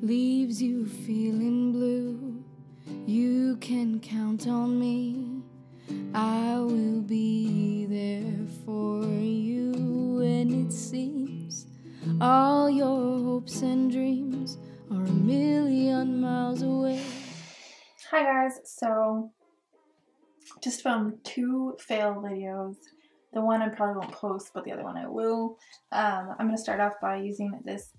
leaves you feeling blue, you can count on me. I will be there for you when it seems all your hopes and dreams are a million miles away. Hi guys, so just filmed 2 fail videos. The one I probably won't post, but the other one I will. I'm going to start off by using this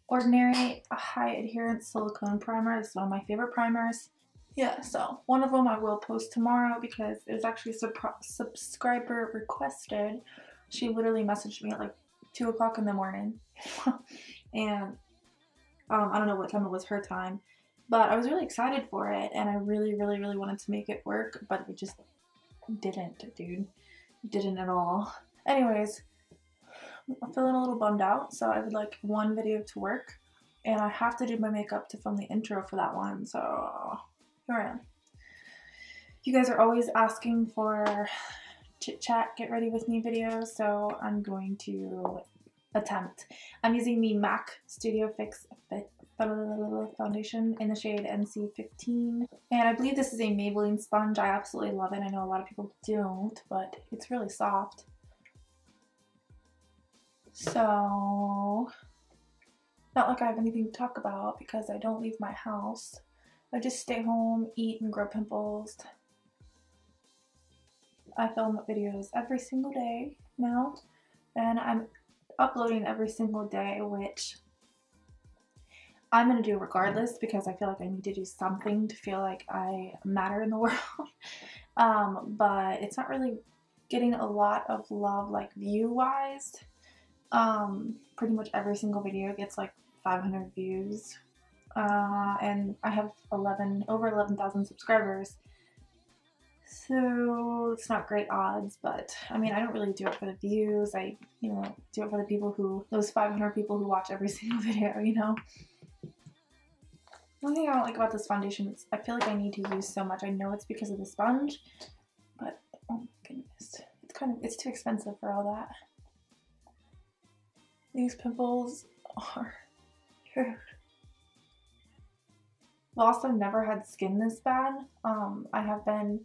Ordinary high adherence silicone primer. This is one of my favorite primers. Yeah, so one of them I will post tomorrow because it was actually subscriber requested. She literally messaged me at like 2 o'clock in the morning. And I don't know what time it was her time. But I was really excited for it, and I really wanted to make it work, but it just didn't, dude. It didn't at all. Anyways, I'm feeling a little bummed out, so I would like one video to work, and I have to do my makeup to film the intro for that one, so here I am. You guys are always asking for chit chat, get ready with me videos, so I'm going to attempt. I'm using the MAC Studio Fix foundation in the shade NC15, and I believe this is a Maybelline sponge. I absolutely love it. I know a lot of people don't, but it's really soft. So, not like I have anything to talk about because I don't leave my house. I just stay home, eat, and grow pimples. I film videos every single day now, and I'm uploading every single day, which I'm going to do regardless because I feel like I need to do something to feel like I matter in the world. But it's not really getting a lot of love, like view-wise. Pretty much every single video gets like 500 views. And I have over 11,000 subscribers. So it's not great odds, but I mean, I don't really do it for the views. I, do it for the people those 500 people who watch every single video, One thing I don't like about this foundation is I feel like I need to use so much. I know it's because of the sponge, but oh my goodness. It's too expensive for all that. These pimples are huge. Whilst I've never had skin this bad, I have been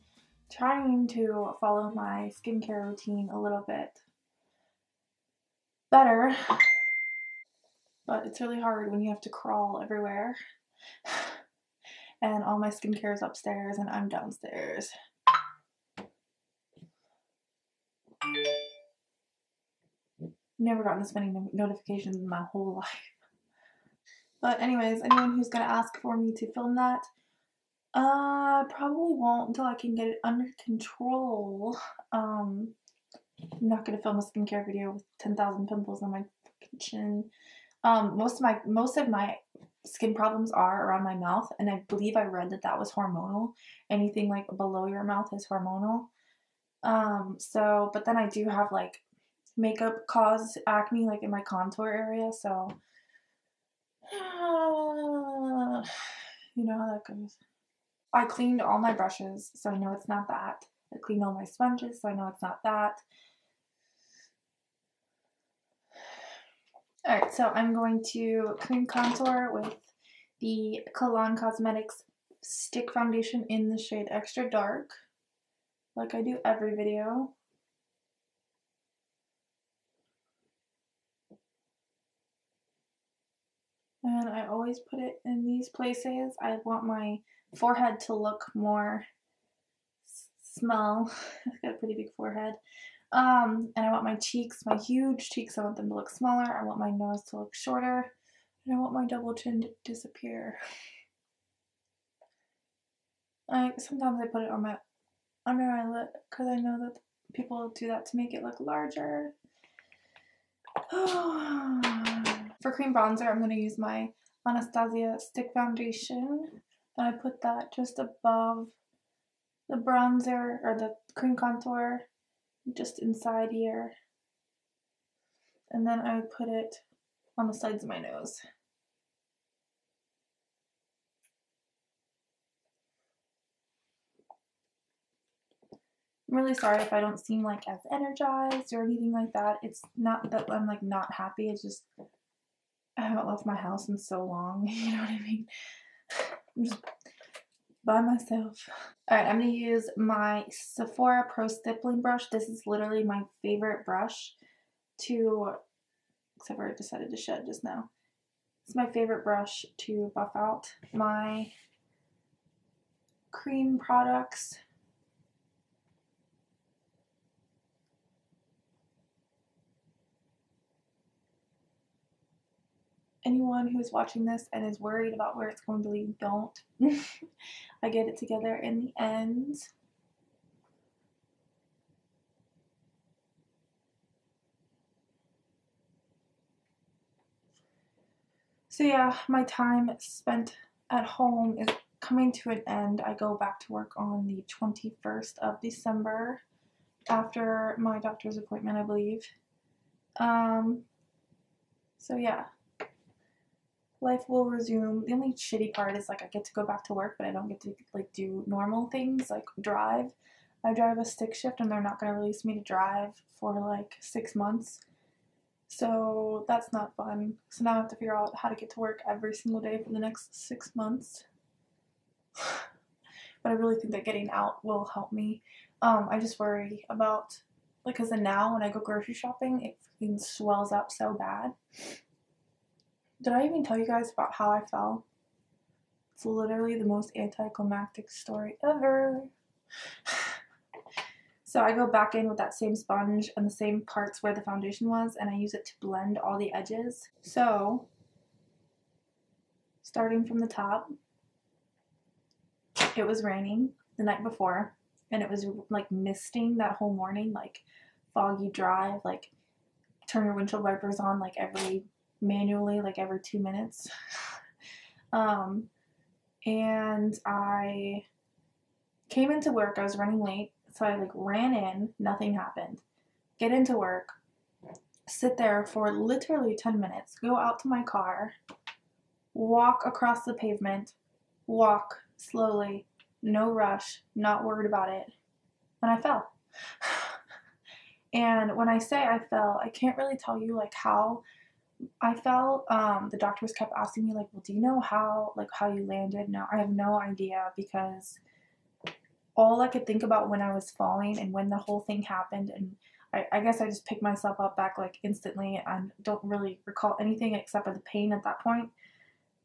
trying to follow my skincare routine a little bit better, but it's really hard when you have to crawl everywhere. And all my skincare is upstairs and I'm downstairs. Never gotten this many notifications in my whole life. But anyways, anyone who's gonna ask for me to film that, probably won't until I can get it under control. I'm not gonna film a skincare video with 10,000 pimples on my chin. Most of my skin problems are around my mouth, and I believe I read that was hormonal. Anything like below your mouth is hormonal. But then I do have like makeup caused acne like in my contour area, so you know how that goes. I cleaned all my brushes, so I know it's not that. I cleaned all my sponges, so I know it's not that. Alright, so I'm going to cream contour with the Cologne Cosmetics Stick Foundation in the shade Extra Dark, like I do every video. And I always put it in these places. I want my forehead to look more small. I've got a pretty big forehead. And I want my cheeks, my huge cheeks, I want them to look smaller. I want my nose to look shorter. And I want my double chin to disappear. Sometimes I put it on my under eyelid because I know that people do that to make it look larger. For cream bronzer, I'm going to use my Anastasia Stick Foundation. And I put that just above the bronzer, or the cream contour, just inside here. And then I put it on the sides of my nose. I'm really sorry if I don't seem like as energized or anything like that. It's not that I'm like not happy, it's just I haven't left my house in so long, you know what I mean? I'm just by myself. Alright, I'm going to use my Sephora Pro Stippling brush. This is literally my favorite brush to, except for I decided to shed just now. It's my favorite brush to buff out my cream products. Anyone who is watching this and is worried about where it's going to lead, don't. I get it together in the end. So yeah, my time spent at home is coming to an end. I go back to work on the 21st of December after my doctor's appointment, I believe. So yeah, life will resume. The only shitty part is like I get to go back to work, but I don't get to like do normal things like drive. I drive a stick shift and they're not going to release me to drive for like 6 months. So that's not fun. So now I have to figure out how to get to work every single day for the next 6 months. But I really think that getting out will help me. I just worry about, like, because now when I go grocery shopping, it fucking swells up so bad. Did I even tell you guys about how I fell? It's literally the most anticlimactic story ever. So I go back in with that same sponge and the same parts where the foundation was, and I use it to blend all the edges. So, starting from the top, it was raining the night before, and it was like misting that whole morning, like foggy drive, like turn your windshield wipers on like manually, like every 2 minutes. And I came into work, I was running late, so I like ran in, nothing happened. Get into work, sit there for literally 10 minutes, go out to my car, walk across the pavement, walk slowly, no rush, not worried about it, and I fell. And when I say I fell, I can't really tell you like how I fell. The doctors kept asking me like, well, do you know how you landed? No, I have no idea, because all I could think about when I was falling and when the whole thing happened, and I guess I just picked myself up back like instantly and don't really recall anything except for the pain at that point.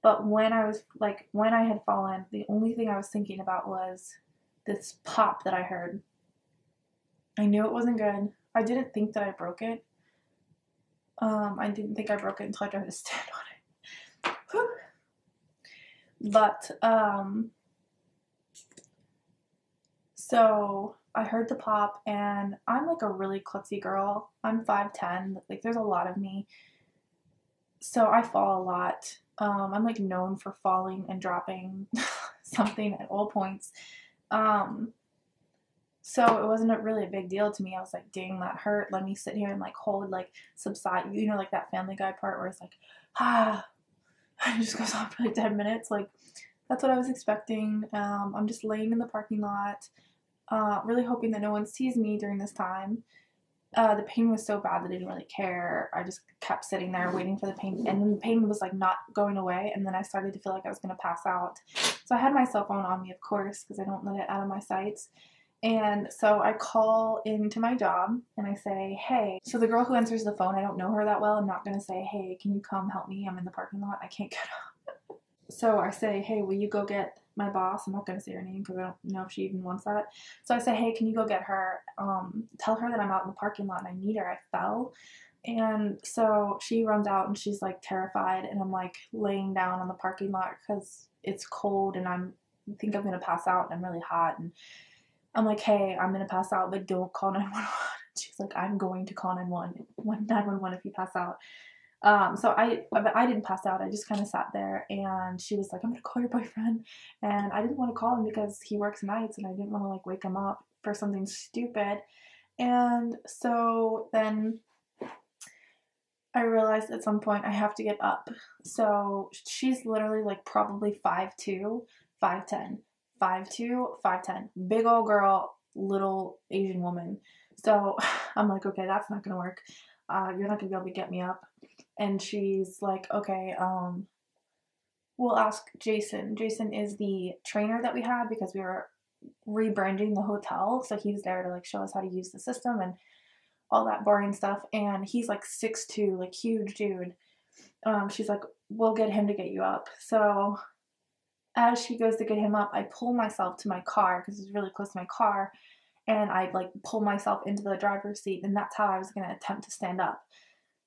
But when I had fallen, the only thing I was thinking about was this pop that I heard. I knew it wasn't good. I didn't think that I broke it. I didn't think I broke it until I tried to stand on it. Whew. But, so I heard the pop, and I'm like a really klutzy girl. I'm 5'10", like there's a lot of me. So I fall a lot. I'm like known for falling and dropping something at all points. So it wasn't really a big deal to me. I was like, dang, that hurt. Let me sit here and like hold, like subside, you know, like that Family Guy part where it's like, and it just goes on for like 10 minutes. Like that's what I was expecting. I'm just laying in the parking lot, really hoping that no one sees me during this time. The pain was so bad that I didn't really care. I just kept sitting there waiting for the pain, and then the pain was like not going away, and then I started to feel like I was going to pass out. So I had my cell phone on me, of course, because I don't let it out of my sights. And so I call into my job and I say, hey. So the girl who answers the phone, I don't know her that well. I'm not going to say, hey, can you come help me? I'm in the parking lot. I can't get up. So I say, hey, will you go get my boss? I'm not going to say her name because I don't know if she even wants that. So I say, hey, can you go get her? Tell her that I'm out in the parking lot and I need her. I fell. And so she runs out and she's like terrified, and I'm like laying down on the parking lot because it's cold and I think I'm going to pass out and I'm really hot. And I'm like, hey, I'm going to pass out, but don't call 911. She's like, I'm going to call 911 if you pass out. So I didn't pass out. I just kind of sat there, and she was like, I'm going to call your boyfriend. And I didn't want to call him because he works nights, and I didn't want to like wake him up for something stupid. And so then I realized at some point I have to get up. So she's literally like probably 5'2", 5'10". 5'2", 5'10", big old girl, little Asian woman. So I'm like, okay, that's not gonna work. You're not gonna be able to get me up. And she's like, okay, we'll ask Jason. Jason is the trainer that we had because we were rebranding the hotel. So he was there to like show us how to use the system and all that boring stuff. And he's like 6'2", like huge dude. She's like, we'll get him to get you up. So as she goes to get him up, I pull myself to my car because it's really close to my car. And I like pull myself into the driver's seat. And that's how I was going to attempt to stand up.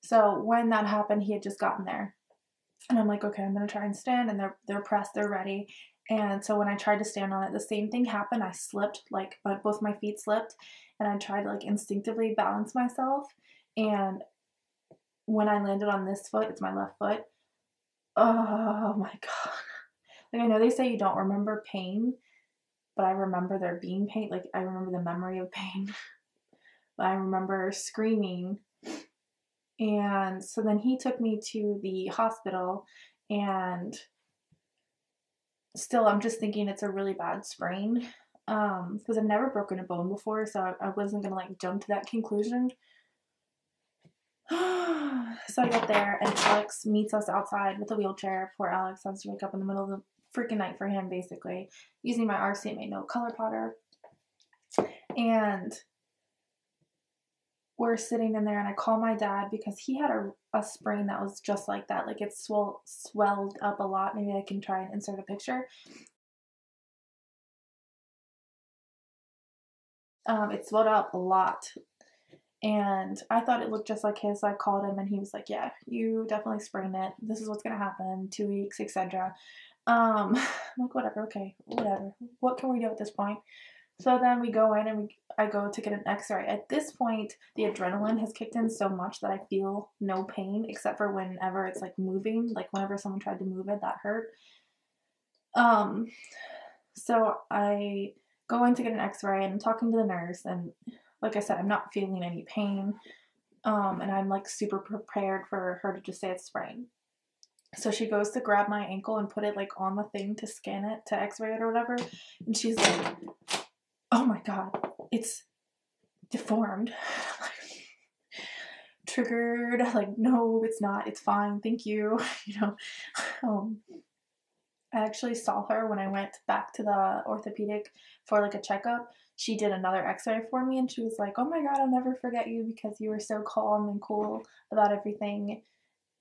So when that happened, he had just gotten there. And I'm like, okay, I'm going to try and stand. And they're pressed, they're ready. And so when I tried to stand on it, the same thing happened. I slipped, like both my feet slipped. And I tried to like instinctively balance myself. And when I landed on this foot, it's my left foot. Oh my God. Like I know they say you don't remember pain, but I remember there being pain. Like I remember the memory of pain. But I remember screaming. And so then he took me to the hospital, and still I'm just thinking it's a really bad sprain. Because I've never broken a bone before, so I wasn't gonna like jump to that conclusion. So I get there, and Alex meets us outside with a wheelchair. Poor Alex has to wake up in the middle of the freaking night for him, basically, using my RCMA no color powder. And we're sitting in there, and I call my dad because he had a sprain that was just like that. Like it swelled up a lot. Maybe I can try and insert a picture. It swelled up a lot. And I thought it looked just like his, so I called him, and he was like, yeah, you definitely sprained it. This is what's going to happen, 2 weeks, etc. I'm like, whatever, okay, whatever. What can we do at this point? So then we go in, and I go to get an x-ray. At this point, the adrenaline has kicked in so much that I feel no pain, except for whenever it's like moving, like whenever someone tried to move it, that hurt. So I go in to get an x-ray, and I'm talking to the nurse, and like I said, I'm not feeling any pain, and I'm like super prepared for her to just say it's sprained. So she goes to grab my ankle and put it like on the thing to scan it, to x-ray it or whatever, and she's like, oh my God, it's deformed. Triggered, like, no, it's not, it's fine, thank you. You know, I actually saw her when I went back to the orthopedic for like a checkup. She did another x-ray for me, and she was like, oh my God, I'll never forget you because you were so calm and cool about everything,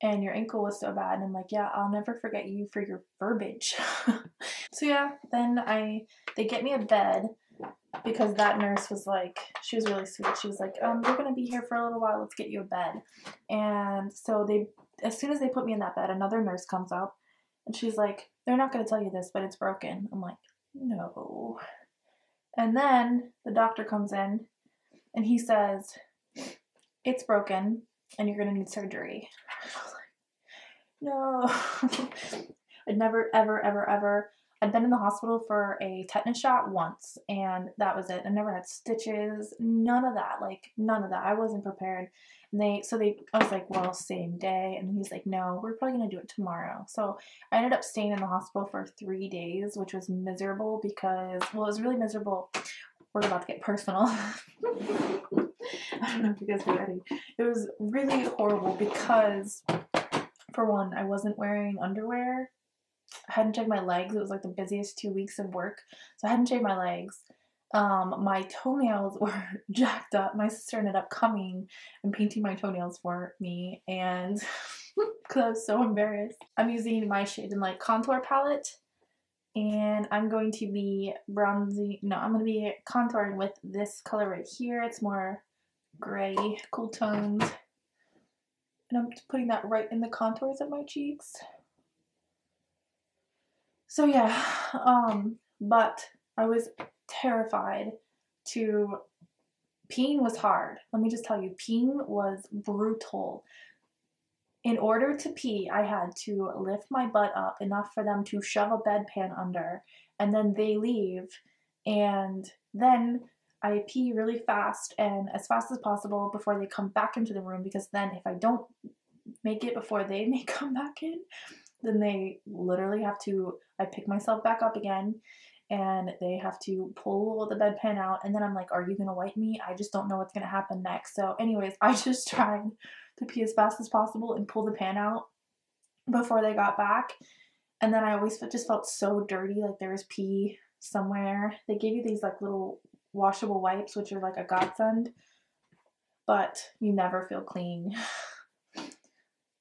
and your ankle was so bad. And I'm like, yeah, I'll never forget you for your verbiage. So yeah, then they get me a bed because that nurse was like, she was really sweet. She was like, you're going to be here for a little while. Let's get you a bed. And so as soon as they put me in that bed, another nurse comes up, and she's like, they're not going to tell you this, but it's broken. I'm like, no. And then the doctor comes in, and he says, it's broken, and you're going to need surgery. I was like, no. I'd never, ever. I'd been in the hospital for a tetanus shot once, and that was it. I never had stitches, none of that, like none of that. I wasn't prepared. And I was like, well, same day. And he's like, no, we're probably going to do it tomorrow. So I ended up staying in the hospital for 3 days, which was miserable because, well, it was really miserable. We're about to get personal. I don't know if you guys are ready. It was really horrible because, for one, I wasn't wearing underwear. I hadn't shaved my legs. It was like the busiest 2 weeks of work, so I hadn't shaved my legs. My toenails were jacked up. My sister ended up coming and painting my toenails for me, and because I was so embarrassed. I'm using my Shade and Light contour palette, and I'm going to be I'm going to be contouring with this color right here. It's more gray, cool tones, and I'm just putting that right in the contours of my cheeks. So yeah, but I was terrified peeing was hard. Let me just tell you, peeing was brutal. In order to pee, I had to lift my butt up enough for them to shove a bedpan under, and then they leave, and then I pee really fast and as fast as possible before they come back into the room, because then if I don't make it before they may come back in, then they literally have to, I pick myself back up again, and they have to pull the bedpan out, and then I'm like, are you gonna wipe me? I just don't know what's gonna happen next. So anyways, I just tried to pee as fast as possible and pull the pan out before they got back. And then I always just felt so dirty, like there was pee somewhere. They gave you these like little washable wipes, which are like a godsend, but you never feel clean.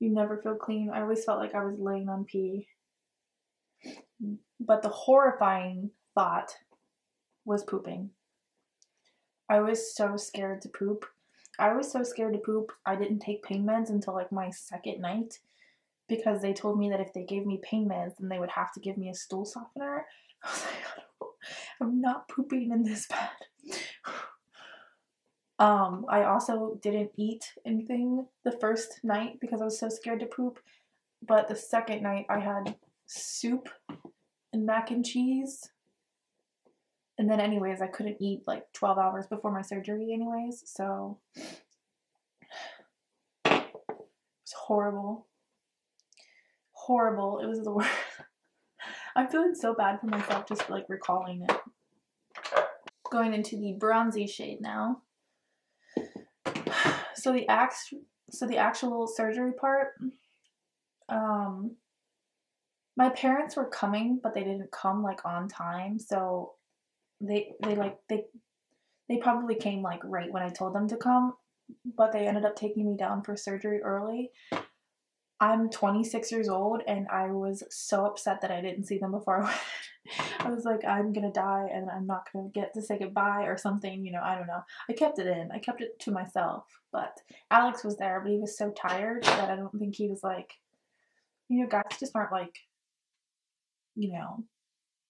You never feel clean. I always felt like I was laying on pee. But the horrifying thought was pooping. I was so scared to poop. I was so scared to poop, I didn't take pain meds until like my second night, because they told me that if they gave me pain meds, then they would have to give me a stool softener. I was like, I'm not pooping in this bed. I also didn't eat anything the first night because I was so scared to poop. But the second night I had soup and mac and cheese. And then anyways, I couldn't eat like 12 hours before my surgery anyways. So it was horrible. Horrible. It was the worst. I'm feeling so bad for myself just like recalling it. Going into the bronzy shade now. So the actual surgery part, my parents were coming, but they didn't come like on time. So they probably came like right when I told them to come, but they ended up taking me down for surgery early. I'm 26 years old and I was so upset that I didn't see them before I went. I was like, I'm gonna die and I'm not gonna get to say goodbye or something, you know, I don't know. I kept it in. I kept it to myself. But Alex was there, but he was so tired that I don't think he was like, you know, guys just aren't like, you know,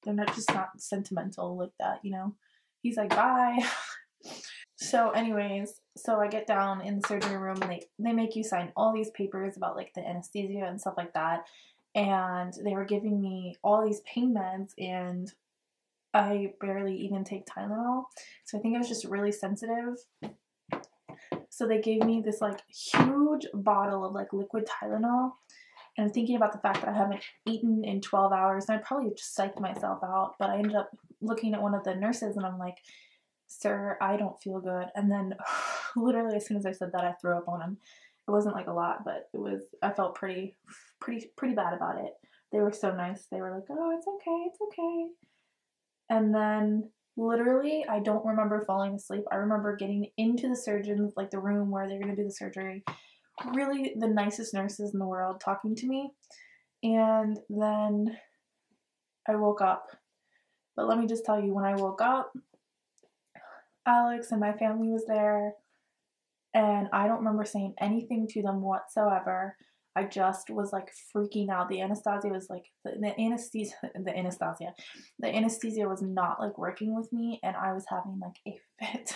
they're not just not sentimental like that, you know. He's like, bye. So anyways, so I get down in the surgery room and they make you sign all these papers about like the anesthesia and stuff like that. And they were giving me all these pain meds and I barely even take Tylenol. So I think I was just really sensitive. So they gave me this like huge bottle of like liquid Tylenol. And I'm thinking about the fact that I haven't eaten in 12 hours and I probably just psyched myself out. But I ended up looking at one of the nurses and I'm like, sir, I don't feel good. And then literally as soon as I said that, I threw up on him. It wasn't like a lot, but it was, I felt pretty bad about it. They were so nice. They were like, oh, it's okay, it's okay. And then literally, I don't remember falling asleep. I remember getting into the surgeon's, like the room where they're going to do the surgery. Really the nicest nurses in the world talking to me. And then I woke up. But let me just tell you, when I woke up, Alex and my family was there. And I don't remember saying anything to them whatsoever. I just was like freaking out. The anesthesia was like, the anesthesia was not like working with me and I was having like a fit.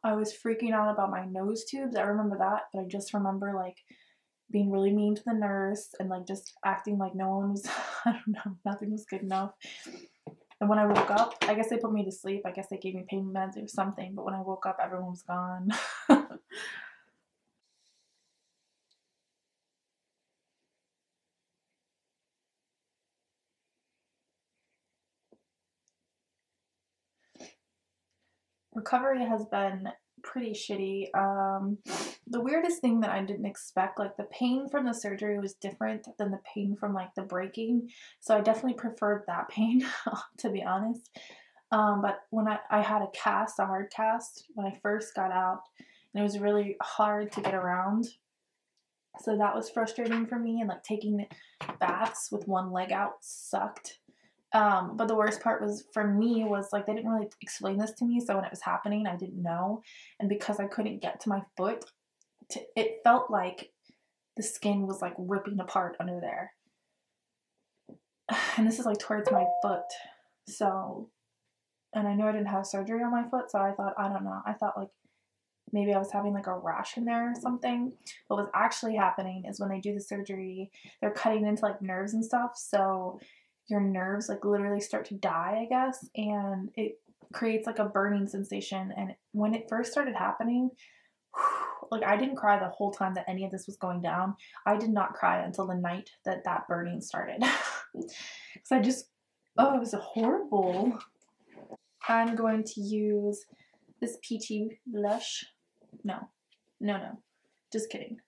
I was freaking out about my nose tubes. I remember that, but I just remember like being really mean to the nurse and like just acting like no one was, I don't know, nothing was good enough. And when I woke up, I guess they put me to sleep. I guess they gave me pain meds or something, but when I woke up, everyone was gone. Recovery has been pretty shitty. The weirdest thing that I didn't expect, like the pain from the surgery was different than the pain from like the breaking. So I definitely preferred that pain, to be honest. But when I had a cast, a hard cast, when I first got out, and it was really hard to get around. So that was frustrating for me, and like taking baths with one leg out sucked. But the worst part was for me was like they didn't really explain this to me, so when it was happening, I didn't know, and because I couldn't get to my foot, it felt like the skin was like ripping apart under there, and this is like towards my foot, so, and I knew I didn't have surgery on my foot, so I thought, I don't know, I thought like maybe I was having like a rash in there or something. What was actually happening is when they do the surgery, they're cutting into like nerves and stuff, so your nerves like literally start to die, I guess, and it creates like a burning sensation. And when it first started happening, like I didn't cry the whole time that any of this was going down. I did not cry until the night that that burning started. Because I just, oh, it was horrible. I'm going to use this peachy blush. No. Just kidding.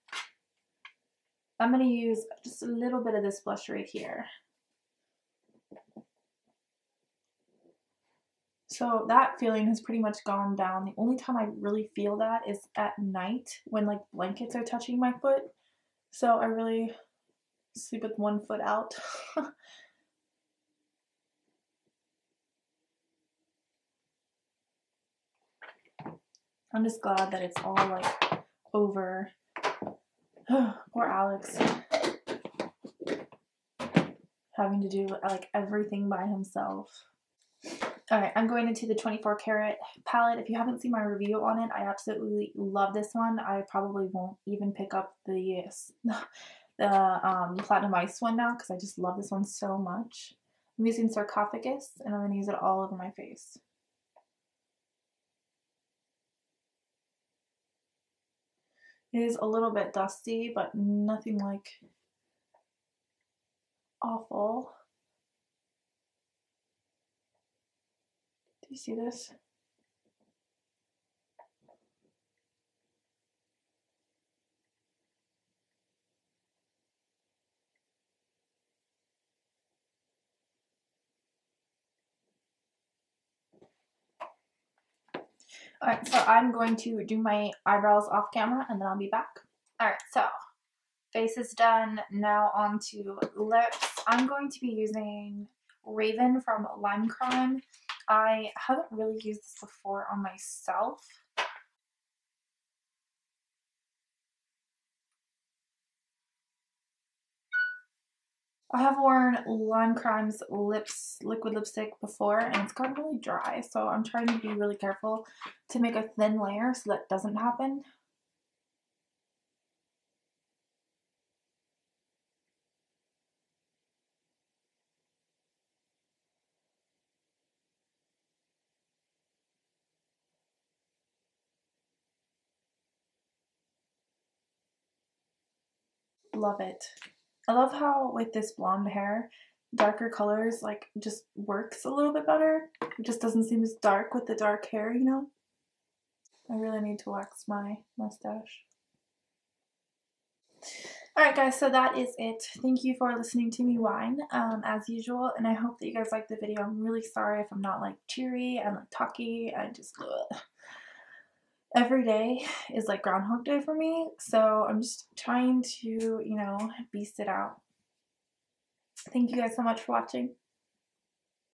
I'm going to use just a little bit of this blush right here. So that feeling has pretty much gone down. The only time I really feel that is at night when like blankets are touching my foot. So I really sleep with one foot out. I'm just glad that it's all like over. Poor Alex. Having to do like everything by himself. Alright, I'm going into the 24 karat palette. If you haven't seen my review on it, I absolutely love this one. I probably won't even pick up the Platinum Ice one now because I just love this one so much. I'm using Sarcophagus and I'm going to use it all over my face. It is a little bit dusty, but nothing like awful. Do you see this? Alright, so I'm going to do my eyebrows off camera and then I'll be back. Alright, so face is done. Now on to lips. I'm going to be using Raven from Lime Crime. I haven't really used this before on myself. I have worn Lime Crime's liquid lipstick before and it's gotten really dry, so I'm trying to be really careful to make a thin layer so that doesn't happen. Love it. I love how with this blonde hair, darker colors like just works a little bit better. It just doesn't seem as dark with the dark hair, you know? I really need to wax my mustache. Alright guys, so that is it. Thank you for listening to me whine, as usual, and I hope that you guys liked the video. I'm really sorry if I'm not like cheery and like talky. I just, every day is like Groundhog Day for me, so I'm just trying to, you know, beast it out. Thank you guys so much for watching.